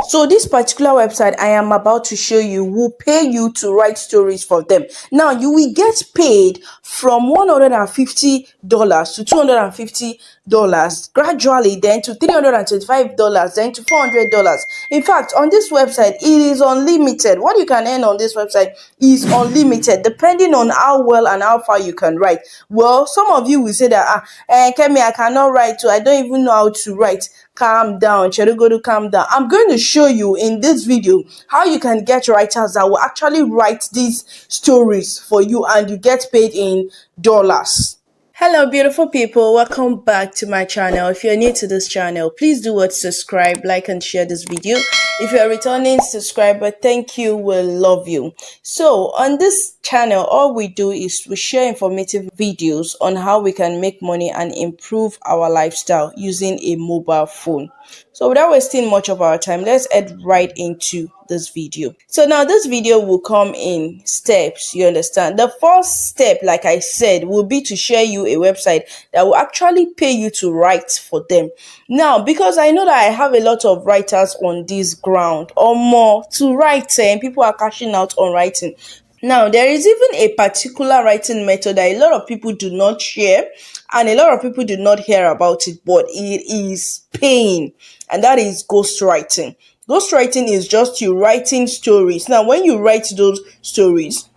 So this particular website I am about to show you will pay you to write stories for them. Now you will get paid from $150 to $250 gradually, then to $325, then to $400. In fact, on this website it is unlimited. What you can earn on this website is unlimited, depending on how well and how far you can write. Well, some of you will say that Kemi, I cannot write, so I don't even know how to write. Calm down, Cherugodu, calm down. I'm going to show you in this video how you can get writers that will actually write these stories for you and you get paid in dollars. Hello beautiful people, welcome back to my channel. If you're new to this channel, please do what, subscribe, like and share this video. If you're a returning subscriber, thank you, we'll love you. So on this channel, all we do is we share informative videos on how we can make money and improve our lifestyle using a mobile phone. So without wasting much of our time, let's head right into this video. So now this video will come in steps, you understand. The first step, like I said, will be to share you a website that will actually pay you to write for them. Now, because I know that I have a lot of writers on this ground or more to write, and people are cashing out on writing. Now, there is even a particular writing method that a lot of people do not share and a lot of people do not hear about it, but it is paying, and that is ghostwriting. Ghostwriting is just you writing stories. Now, when you write those stories,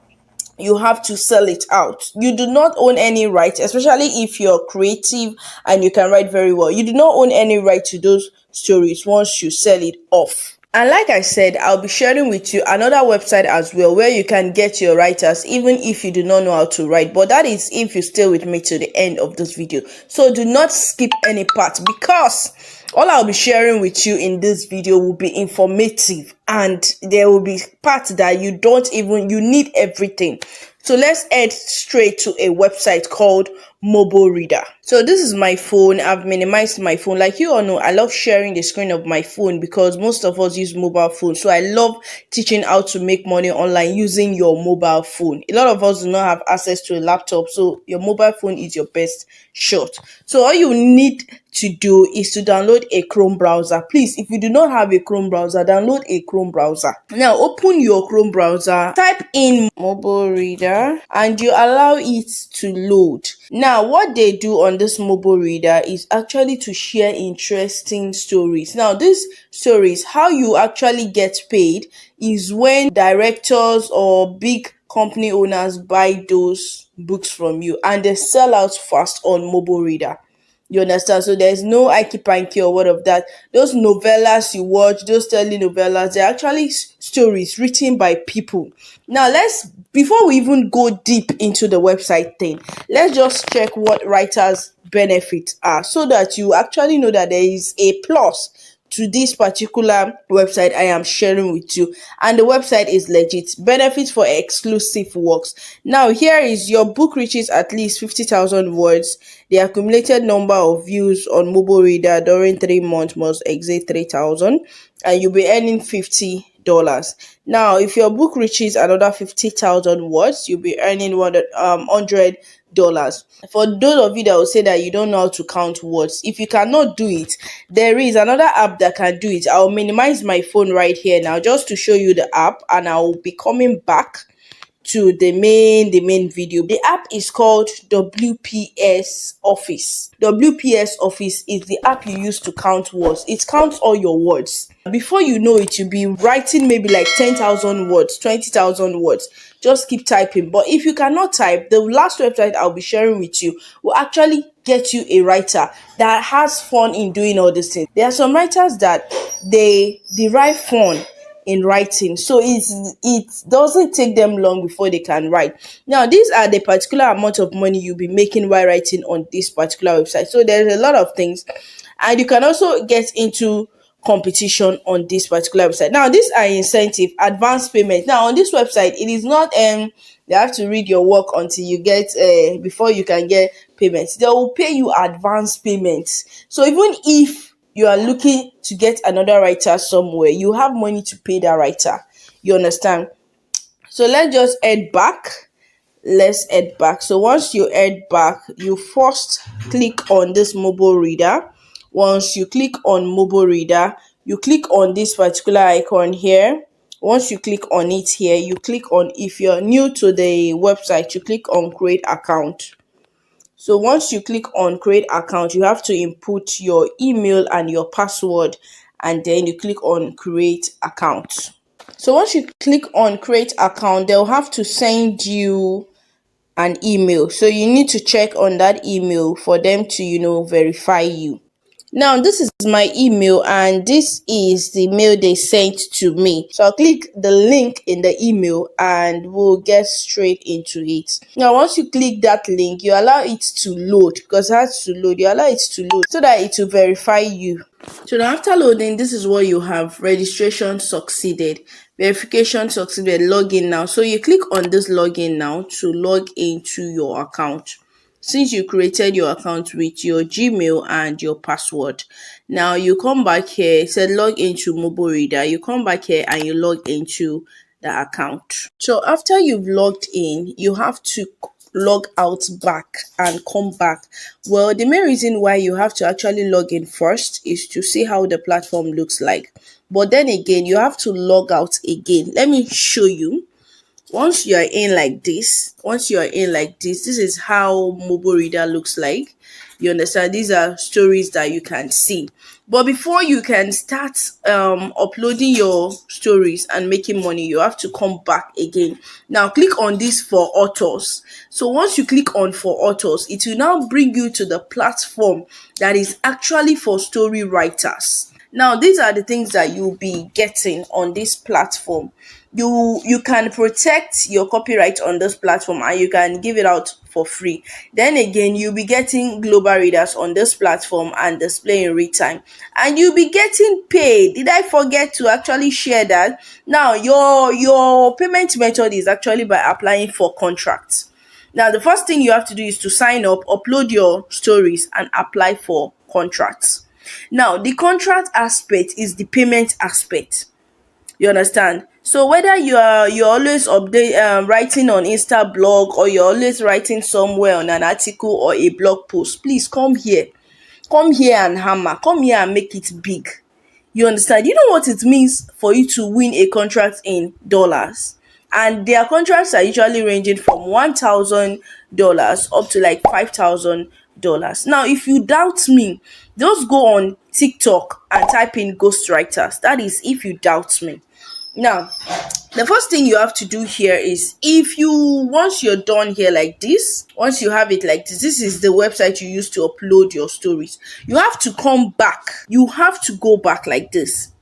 you have to sell it out. You do not own any right, especially if you're creative and you can write very well. You do not own any right to those stories once you sell it off. And like I said, I'll be sharing with you another website as well where you can get your writers even if you do not know how to write. But that is if you stay with me to the end of this video. So do not skip any part, because all I'll be sharing with you in this video will be informative and there will be parts that you need everything. So let's head straight to a website called MoboReader. So this is my phone. I've minimized my phone. Like you all know, I love sharing the screen of my phone because most of us use mobile phones. So I love teaching how to make money online using your mobile phone. A lot of us do not have access to a laptop, so your mobile phone is your best shot. So all you need to do is to download a Chrome browser. Please, if you do not have a Chrome browser, download a Chrome browser. Now open your Chrome browser, type in MoboReader and you allow it to load. Now what they do on this MoboReader is actually to share interesting stories. Now these stories, how you actually get paid is when directors or big company owners buy those books from you and they sell out fast on MoboReader. You understand? So there's no Ike Panky or what of that. Those novellas you watch, those telenovelas, they're actually stories written by people. Now before we even go deep into the website thing, let's just check what writers' benefits are so that you actually know that there is a plus to this particular website I am sharing with you, and the website is legit. Benefits for exclusive works. Now here is your book reaches at least 50,000 words. The accumulated number of views on MoboReader during 3 months must exceed 3,000 and you'll be earning $50. Now if your book reaches another 50,000 words, you'll be earning $100. For those of you that will say that you don't know how to count words, if you cannot do it, there is another app that can do it. I'll minimize my phone right here now just to show you the app, and I'll be coming back to the main video. The app is called WPS Office. WPS Office is the app you use to count words. It counts all your words. Before you know it, you'll be writing maybe like 10,000 words, 20,000 words. Just keep typing. But if you cannot type, the last website I'll be sharing with you will actually get you a writer that has fun in doing all these things. There are some writers that they derive fun in writing, so it doesn't take them long before they can write. Now these are the particular amount of money you'll be making while writing on this particular website. So there's a lot of things, and you can also get into competition on this particular website. Now these are incentive, advance payment. Now on this website, it is not they have to read your work until you get before you can get payments. They will pay you advance payments. So even if you are looking to get another writer somewhere, you have money to pay that writer. You understand? So let's just head back. So once you head back, you first click on this MoboReader. Once you click on MoboReader, you click on this particular icon here. Once you click on it here, you click on, if you're new to the website, you click on create account. So once you click on create account, you have to input your email and your password, and then you click on create account. So once you click on create account, they'll have to send you an email. So you need to check on that email for them to verify you. Now this is my email, and this is the mail they sent to me. So I'll click the link in the email and we'll get straight into it. Now once you click that link, you allow it to load, because it has to load. You allow it to load so that it will verify you. So now after loading, this is what you have: registration succeeded, verification succeeded, login now. So you click on this login now to log into your account, since you created your account with your Gmail and your password. Now you come back here, it said log into MoboReader. You come back here and you log into the account. So after you've logged in, you have to log out back and come back. Well, the main reason why you have to actually log in first is to see how the platform looks like. But then again, you have to log out again. Let me show you. Once you are in like this, this is how MoboReader looks like. You understand? These are stories that you can see. But before you can start uploading your stories and making money, you have to come back again. Now click on this for authors. So once you click on for authors, it will now bring you to the platform that is actually for story writers. Now these are the things that you'll be getting on this platform. You can protect your copyright on this platform, and you can give it out for free. Then again, you'll be getting global readers on this platform and display in real time, and you'll be getting paid. Did I forget to actually share that? Now your payment method is actually by applying for contracts. Now the first thing you have to do is to sign up, upload your stories, and apply for contracts. Now the contract aspect is the payment aspect. You understand? So whether you're always writing on Insta blog, or you're always writing somewhere on an article or a blog post, please come here. Come here and hammer. Come here and make it big. You understand? You know what it means for you to win a contract in dollars? And their contracts are usually ranging from $1,000 up to like $5,000. Now, if you doubt me, just go on TikTok and type in ghostwriters. That is if you doubt me. Now, the first thing you have to do here is, once you're done here like this, once you have it like this is the website you use to upload your stories. You have to come back. You have to go back like this.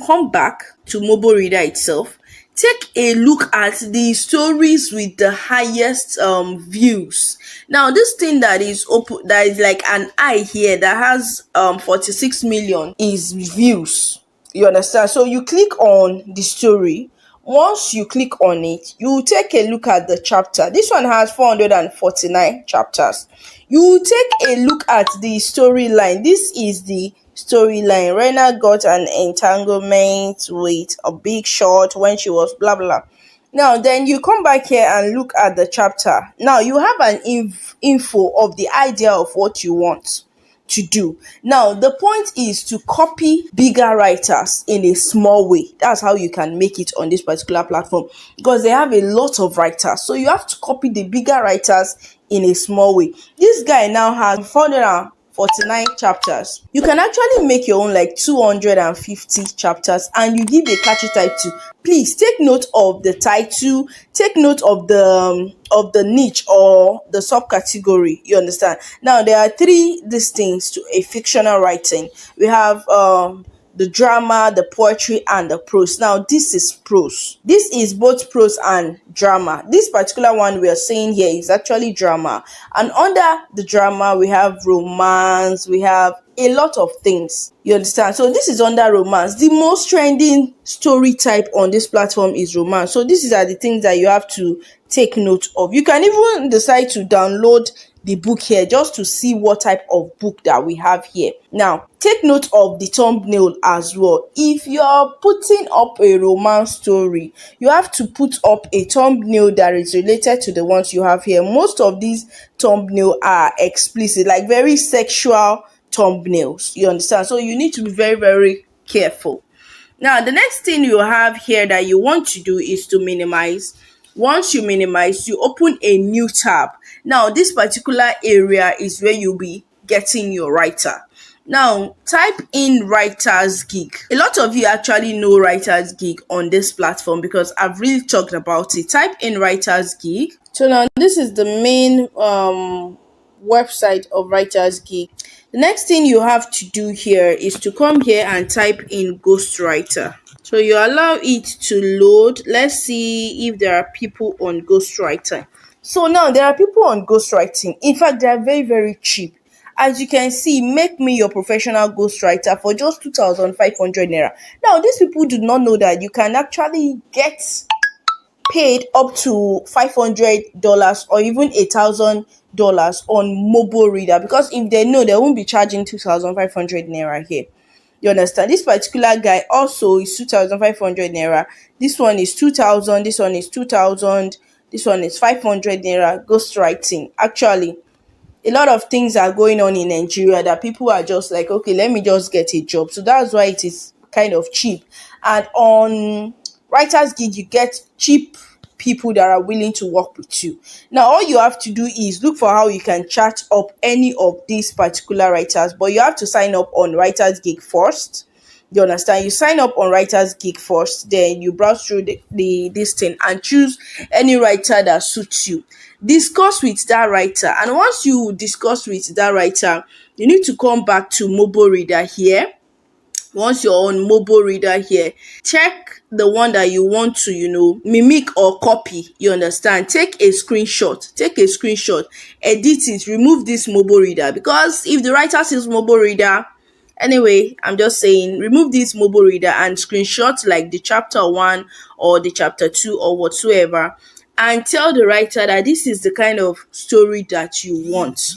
Come back to MoboReader itself. Take a look at the stories with the highest views. Now this thing that is open, that is like an eye here, that has 46 million is views. You understand? So you click on the story. Once you click on it, you take a look at the chapter. This one has 449 chapters. You take a look at the storyline. This is the storyline. Rena got an entanglement with a big shot when she was blah blah. Now then you come back here and look at the chapter. Now you have an info of the idea of what you want to do. Now the point is to copy bigger writers in a small way. That's how you can make it on this particular platform, because they have a lot of writers. So you have to copy the bigger writers in a small way. This guy now has 449 chapters. You can actually make your own like 250 chapters, and you give a catchy title. Please take note of the title, take note of the niche or the subcategory. You understand? Now there are three these things to a fictional writing. We have the drama, the poetry, and the prose. Now this is prose. This is both prose and drama. This particular one we are saying here is actually drama, and under the drama we have romance, we have a lot of things. You understand? So this is under romance. The most trending story type on this platform is romance. So these are the things that you have to take note of. You can even decide to download the book here just to see what type of book that we have here. Now take note of the thumbnail as well. If you're putting up a romance story, you have to put up a thumbnail that is related to the ones you have here. Most of these thumbnails are explicit, like very sexual thumbnails. You understand? So you need to be very careful. Now, the next thing you have here that you want to do is to minimize. Once you minimize, you open a new tab. Now, this particular area is where you'll be getting your writer. Now, type in WritersGig. A lot of you actually know WritersGig on this platform because I've really talked about it. Type in WritersGig. So now this is the main website of WritersGig. The next thing you have to do here is to come here and type in ghostwriter. So you allow it to load. Let's see if there are people on ghostwriting. So now there are people on ghostwriting. In fact, they are very, very cheap. As you can see, make me your professional ghostwriter for just 2,500 naira. Now, these people do not know that you can actually get paid up to $500 or even $1,000 on MoboReader, because if they know, they won't be charging 2,500 naira here. You understand? This particular guy also is 2,500 naira. This one is 2,000. This one is 2,000. This one is 500 naira. Ghostwriting. Actually, a lot of things are going on in Nigeria that people are just like, okay, let me just get a job. So that's why it is kind of cheap. And on WritersGig, you get cheap people that are willing to work with you. Now, all you have to do is look for how you can chat up any of these particular writers, but you have to sign up on WritersGig first. You understand? You sign up on WritersGig first, then you browse through this thing and choose any writer that suits you. Discuss with that writer, and once you discuss with that writer, you need to come back to MoboReader here. Once you're on MoboReader here, check the one that you want to, mimic or copy. You understand? Take a screenshot, edit it, remove this MoboReader, because if the writer says MoboReader, anyway, I'm just saying, remove this MoboReader and screenshot like the chapter 1 or the chapter 2 or whatsoever, and tell the writer that this is the kind of story that you want.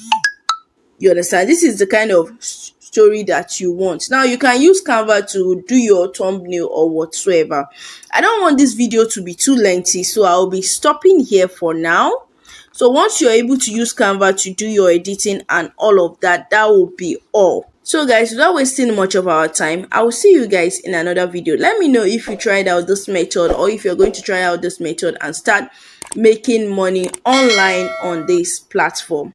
You understand? This is the kind of story that you want. Now, you can use Canva to do your thumbnail or whatsoever. I don't want this video to be too lengthy, so I'll be stopping here for now. So once you're able to use Canva to do your editing and all of that, that will be all. So guys, without wasting much of our time, I will see you guys in another video. Let me know if you tried out this method, or if you're going to try out this method and start making money online on this platform.